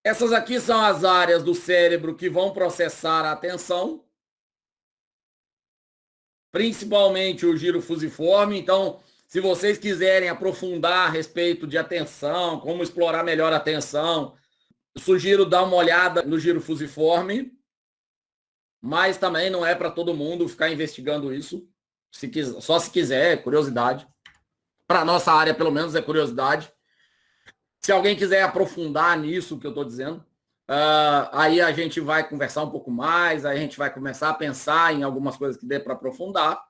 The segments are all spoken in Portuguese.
Essas aqui são as áreas do cérebro que vão processar a atenção, principalmente o giro fusiforme. Então, se vocês quiserem aprofundar a respeito de atenção, como explorar melhor a atenção, sugiro dar uma olhada no giro fusiforme, mas também não é para todo mundo ficar investigando isso, só se quiser, é curiosidade. Para a nossa área, pelo menos, é curiosidade. Se alguém quiser aprofundar nisso que eu estou dizendo, aí a gente vai conversar um pouco mais, aí a gente vai começar a pensar em algumas coisas que dê para aprofundar.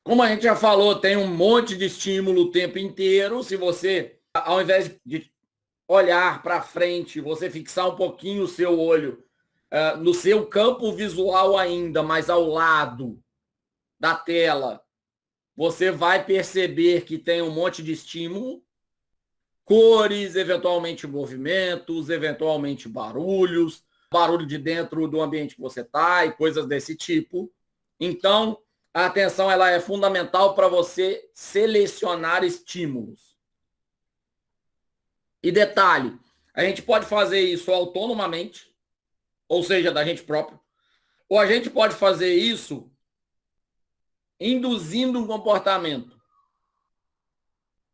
Como a gente já falou, tem um monte de estímulo o tempo inteiro. Se você, ao invés de olhar para frente, você fixar um pouquinho o seu olho no seu campo visual ainda, mas ao lado da tela, você vai perceber que tem um monte de estímulo, cores, eventualmente movimentos, eventualmente barulhos, barulho de dentro do ambiente que você está e coisas desse tipo. Então, a atenção ela é fundamental para você selecionar estímulos. E detalhe, a gente pode fazer isso autonomamente, ou seja, da gente próprio, ou a gente pode fazer isso induzindo um comportamento.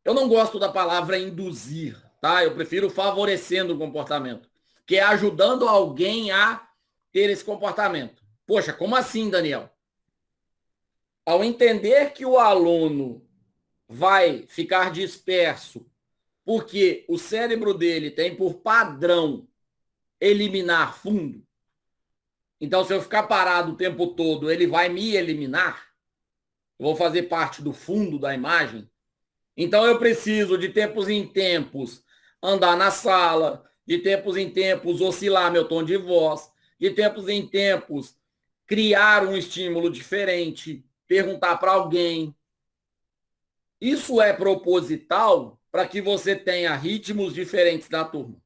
Eu não gosto da palavra induzir, tá? Eu prefiro favorecendo o comportamento, que é ajudando alguém a ter esse comportamento. Poxa, como assim, Daniel? Ao entender que o aluno vai ficar disperso porque o cérebro dele tem por padrão eliminar fundo, então se eu ficar parado o tempo todo, ele vai me eliminar, eu vou fazer parte do fundo da imagem. Então eu preciso de tempos em tempos andar na sala, de tempos em tempos oscilar meu tom de voz, de tempos em tempos criar um estímulo diferente, perguntar para alguém. Isso é proposital para que você tenha ritmos diferentes da turma.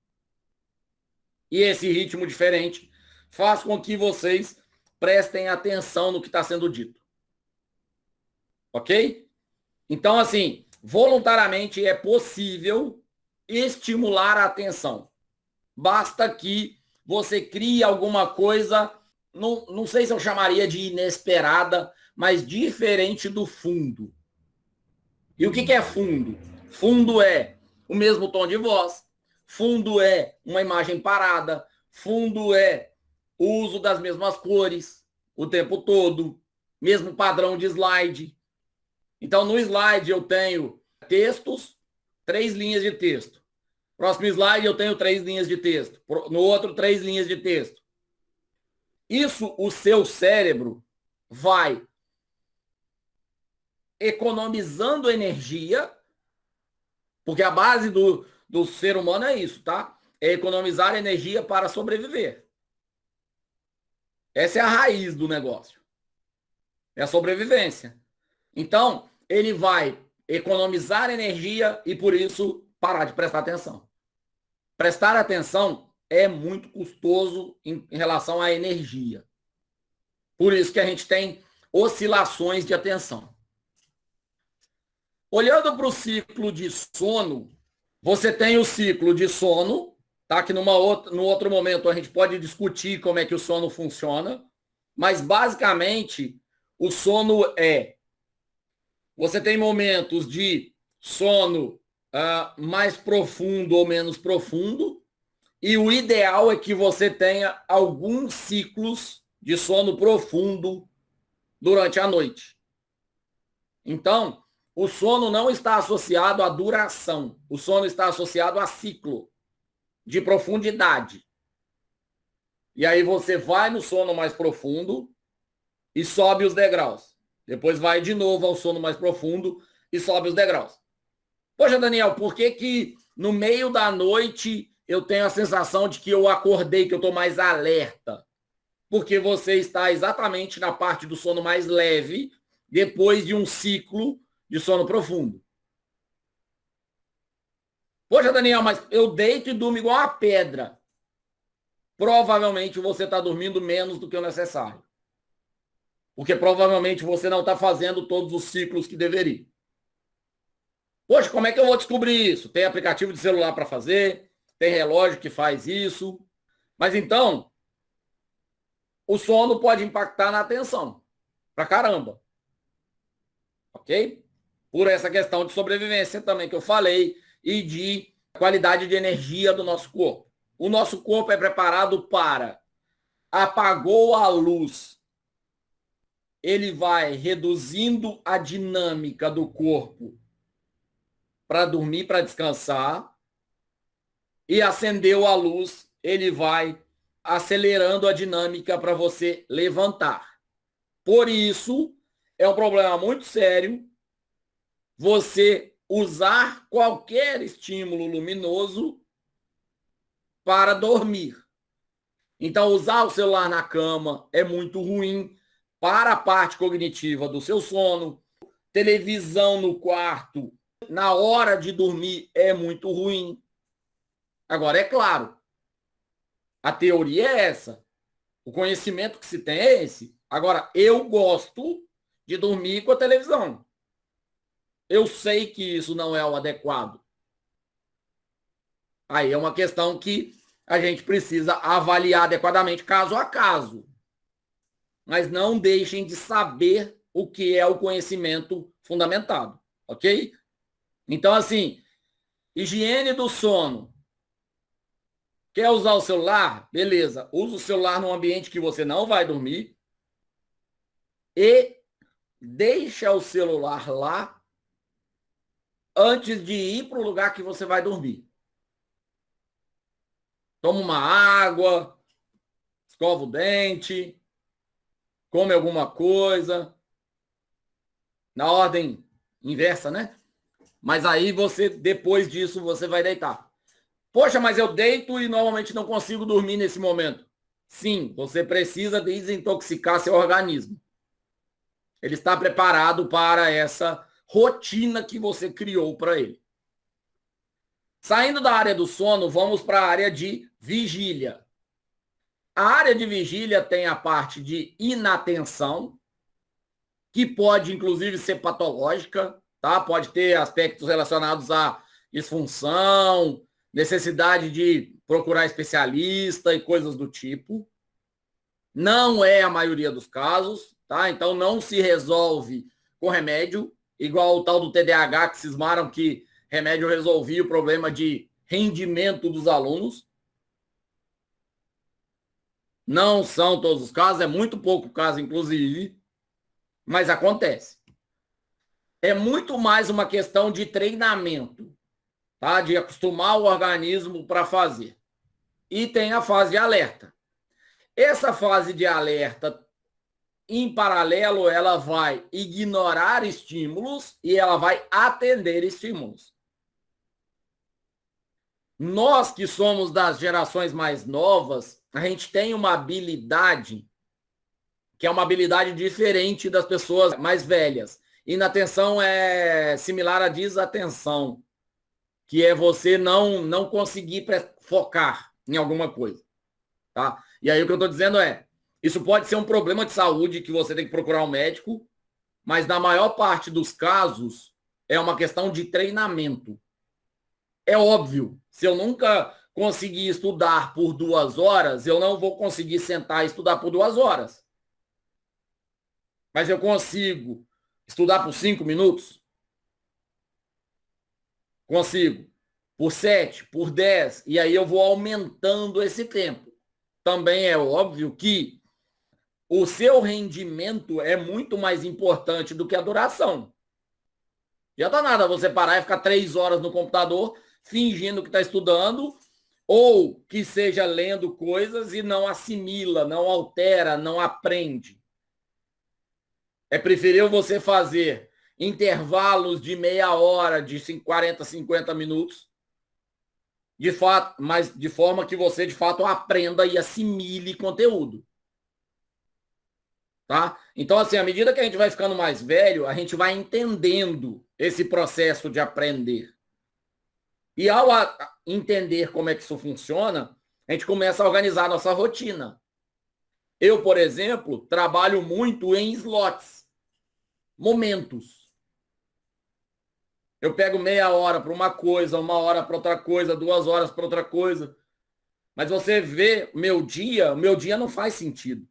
E esse ritmo diferente faz com que vocês prestem atenção no que está sendo dito. Ok? Então, assim, voluntariamente é possível estimular a atenção. Basta que você crie alguma coisa, não sei se eu chamaria de inesperada, mas diferente do fundo. E o que é fundo? Fundo é o mesmo tom de voz, fundo é uma imagem parada, fundo é o uso das mesmas cores o tempo todo, mesmo padrão de slide. Então, no slide eu tenho textos, 3 linhas de texto. Próximo slide eu tenho 3 linhas de texto. No outro, 3 linhas de texto. Isso, o seu cérebro vai economizando energia, porque a base do ser humano é isso, tá? É economizar energia para sobreviver. Essa é a raiz do negócio. É a sobrevivência. Então, ele vai economizar energia e, por isso, parar de prestar atenção. Prestar atenção é muito custoso em relação à energia. Por isso que a gente tem oscilações de atenção. Olhando para o ciclo de sono, você tem o ciclo de sono, tá? Que no outro momento a gente pode discutir como é que o sono funciona, mas basicamente o sono é... Você tem momentos de sono mais profundo ou menos profundo, e o ideal é que você tenha alguns ciclos de sono profundo durante a noite. Então, o sono não está associado à duração, o sono está associado a ciclo de profundidade. E aí você vai no sono mais profundo e sobe os degraus. Depois vai de novo ao sono mais profundo e sobe os degraus. Poxa, Daniel, por que no meio da noite eu tenho a sensação de que eu acordei, que eu estou mais alerta? Porque você está exatamente na parte do sono mais leve, depois de um ciclo de sono profundo. Poxa, Daniel, mas eu deito e durmo igual uma pedra. Provavelmente você está dormindo menos do que o necessário. Porque provavelmente você não está fazendo todos os ciclos que deveria. Poxa, como é que eu vou descobrir isso? Tem aplicativo de celular para fazer, tem relógio que faz isso. Mas então, o sono pode impactar na atenção, pra caramba. Ok? Por essa questão de sobrevivência também que eu falei e de qualidade de energia do nosso corpo. O nosso corpo é preparado para apagou a luz, ele vai reduzindo a dinâmica do corpo para dormir, para descansar, e acendeu a luz, ele vai acelerando a dinâmica para você levantar. Por isso, é um problema muito sério você usar qualquer estímulo luminoso para dormir. Então, usar o celular na cama é muito ruim para a parte cognitiva do seu sono. Televisão no quarto, na hora de dormir, é muito ruim. Agora, é claro, a teoria é essa. O conhecimento que se tem é esse. Agora, eu gosto de dormir com a televisão. Eu sei que isso não é o adequado. Aí é uma questão que a gente precisa avaliar adequadamente, caso a caso. Mas não deixem de saber o que é o conhecimento fundamentado, ok? Então, assim, higiene do sono. Quer usar o celular? Beleza. Usa o celular num ambiente que você não vai dormir e deixa o celular lá antes de ir para o lugar que você vai dormir. Toma uma água, escova o dente, come alguma coisa, na ordem inversa, né? Mas aí você, depois disso, você vai deitar. Poxa, mas eu deito e normalmente não consigo dormir nesse momento. Sim, você precisa desintoxicar seu organismo. Ele está preparado para essa rotina que você criou para ele. Saindo da área do sono, vamos para a área de vigília. A área de vigília tem a parte de inatenção, que pode, inclusive, ser patológica, tá? Pode ter aspectos relacionados à disfunção, necessidade de procurar especialista e coisas do tipo. Não é a maioria dos casos, tá? Então não se resolve com remédio, igual o tal do TDAH, que cismaram que remédio resolvia o problema de rendimento dos alunos. Não são todos os casos, é muito pouco caso, inclusive, mas acontece. É muito mais uma questão de treinamento, tá? De acostumar o organismo para fazer. E tem a fase de alerta. Essa fase de alerta, em paralelo, ela vai ignorar estímulos e ela vai atender estímulos. Nós que somos das gerações mais novas, a gente tem uma habilidade que é uma habilidade diferente das pessoas mais velhas. Inatenção é similar à desatenção, que é você não conseguir focar em alguma coisa. Tá? E aí o que eu estou dizendo é, isso pode ser um problema de saúde que você tem que procurar um médico, mas na maior parte dos casos é uma questão de treinamento. É óbvio, se eu nunca conseguir estudar por 2 horas, eu não vou conseguir sentar e estudar por 2 horas. Mas eu consigo estudar por 5 minutos? Consigo. Por 7, por 10, e aí eu vou aumentando esse tempo. Também é óbvio que o seu rendimento é muito mais importante do que a duração. Já tá nada você parar e ficar 3 horas no computador fingindo que está estudando ou que seja lendo coisas e não assimila, não altera, não aprende. É preferível você fazer intervalos de meia hora, de 40, 50 minutos, de fato, mas de forma que você, de fato, aprenda e assimile conteúdo. Tá? Então, assim, à medida que a gente vai ficando mais velho, a gente vai entendendo esse processo de aprender. E ao entender como é que isso funciona, a gente começa a organizar a nossa rotina. Eu, por exemplo, trabalho muito em slots, momentos. Eu pego meia hora para uma coisa, uma hora para outra coisa, 2 horas para outra coisa. Mas você vê o meu dia não faz sentido.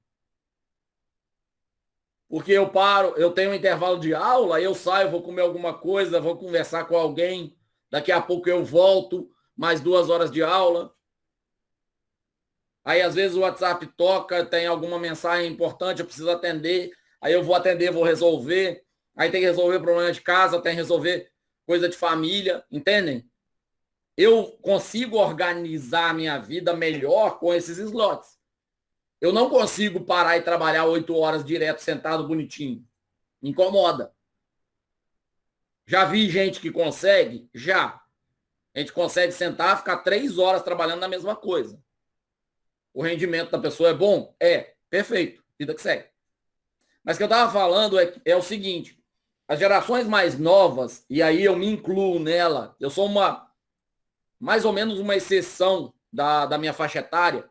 Porque eu paro, eu tenho um intervalo de aula, eu saio, vou comer alguma coisa, vou conversar com alguém, daqui a pouco eu volto, mais 2 horas de aula. Aí, às vezes, o WhatsApp toca, tem alguma mensagem importante, eu preciso atender. Aí eu vou atender, vou resolver. Aí tem que resolver problema de casa, tem que resolver coisa de família, entendem? Eu consigo organizar a minha vida melhor com esses slots. Eu não consigo parar e trabalhar 8 horas direto, sentado bonitinho. Me incomoda. Já vi gente que consegue? Já. A gente consegue sentar, ficar 3 horas trabalhando na mesma coisa. O rendimento da pessoa é bom? É. Perfeito. Vida que segue. Mas o que eu estava falando é o seguinte. As gerações mais novas, e aí eu me incluo nela, eu sou mais ou menos uma exceção da minha faixa etária,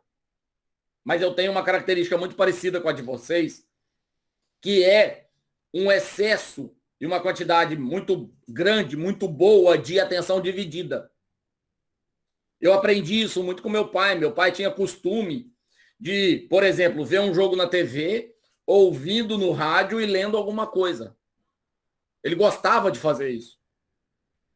mas eu tenho uma característica muito parecida com a de vocês, que é um excesso e uma quantidade muito grande, muito boa de atenção dividida. Eu aprendi isso muito com meu pai. Meu pai tinha costume de, por exemplo, ver um jogo na TV, ouvindo no rádio e lendo alguma coisa. Ele gostava de fazer isso.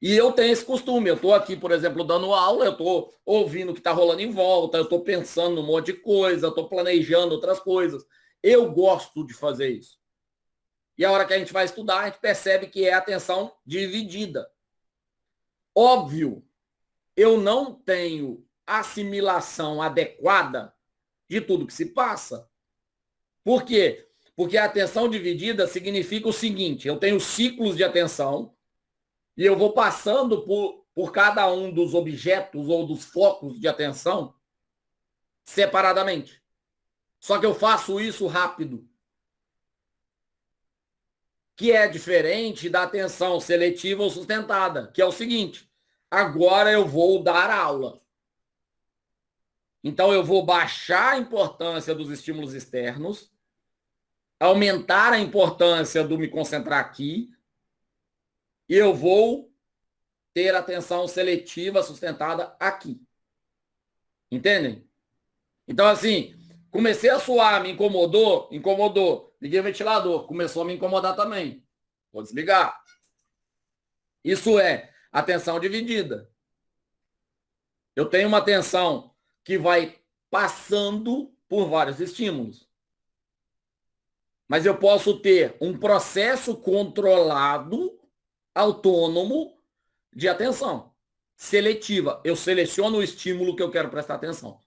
E eu tenho esse costume. Eu estou aqui, por exemplo, dando aula, eu estou ouvindo o que está rolando em volta, eu estou pensando num monte de coisa, eu estou planejando outras coisas. Eu gosto de fazer isso. E a hora que a gente vai estudar, a gente percebe que é atenção dividida. Óbvio, eu não tenho assimilação adequada de tudo que se passa. Por quê? Porque a atenção dividida significa o seguinte: eu tenho ciclos de atenção e eu vou passando por cada um dos objetos ou dos focos de atenção separadamente. Só que eu faço isso rápido, que é diferente da atenção seletiva ou sustentada, que é o seguinte: agora eu vou dar aula. Então eu vou baixar a importância dos estímulos externos, aumentar a importância do me concentrar aqui, e eu vou ter atenção seletiva sustentada aqui. Entendem? Então, assim, comecei a suar, me incomodou, liguei o ventilador, começou a me incomodar também. Vou desligar. Isso é atenção dividida. Eu tenho uma atenção que vai passando por vários estímulos. Mas eu posso ter um processo controlado, autônomo, de atenção. Seletiva. Eu seleciono o estímulo que eu quero prestar atenção.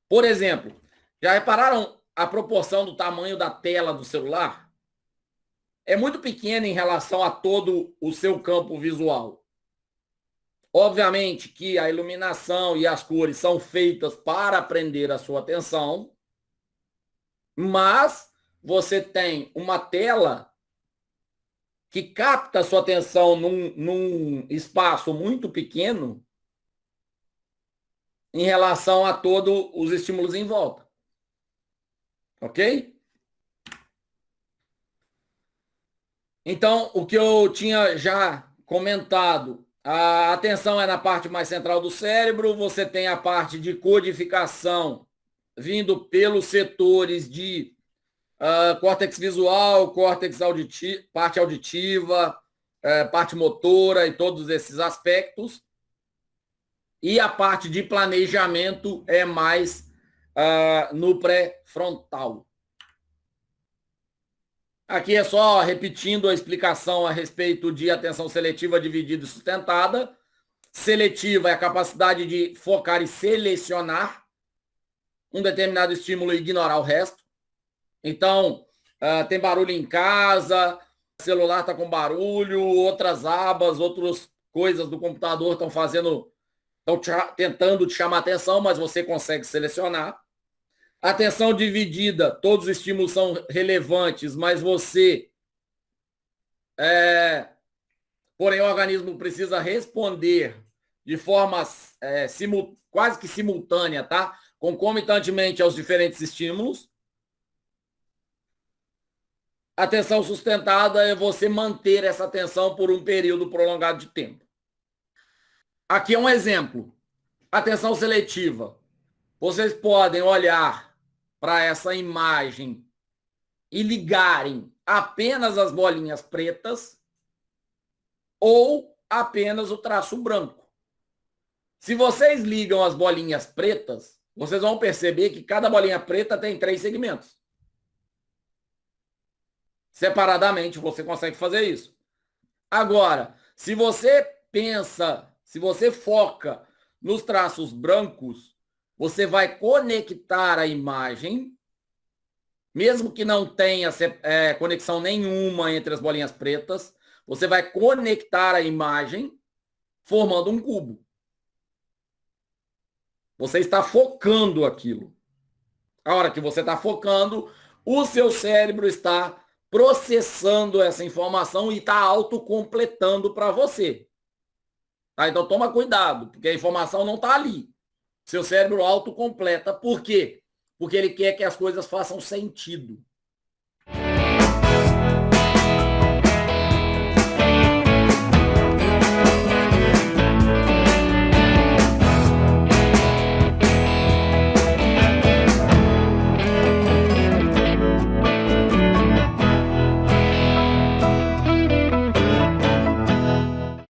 Por exemplo, já repararam a proporção do tamanho da tela do celular? É muito pequena em relação a todo o seu campo visual. Obviamente que a iluminação e as cores são feitas para prender a sua atenção, mas você tem uma tela que capta a sua atenção num espaço muito pequeno em relação a todos os estímulos em volta. Ok? Então, o que eu tinha já comentado, a atenção é na parte mais central do cérebro, você tem a parte de codificação vindo pelos setores de córtex visual, córtex auditivo, parte auditiva, parte motora e todos esses aspectos. E a parte de planejamento é mais no pré-frontal. Aqui é só repetindo a explicação a respeito de atenção seletiva, dividida e sustentada. Seletiva é a capacidade de focar e selecionar um determinado estímulo e ignorar o resto. Então, tem barulho em casa, o celular está com barulho, outras abas, outras coisas do computador estão tentando te chamar atenção, mas você consegue selecionar. Atenção dividida, todos os estímulos são relevantes, mas porém o organismo precisa responder de forma quase que simultânea, tá? Concomitantemente aos diferentes estímulos. Atenção sustentada é você manter essa atenção por um período prolongado de tempo. Aqui é um exemplo. Atenção seletiva. Vocês podem olhar para essa imagem e ligarem apenas as bolinhas pretas ou apenas o traço branco. Se vocês ligam as bolinhas pretas, vocês vão perceber que cada bolinha preta tem 3 segmentos. Separadamente, você consegue fazer isso. Agora, se você pensa, se você foca nos traços brancos, você vai conectar a imagem, mesmo que não tenha conexão nenhuma entre as bolinhas pretas, você vai conectar a imagem formando um cubo. Você está focando aquilo. A hora que você está focando, o seu cérebro está processando essa informação e está autocompletando para você. Tá? Então toma cuidado, porque a informação não está ali. Seu cérebro autocompleta. Por quê? Porque ele quer que as coisas façam sentido.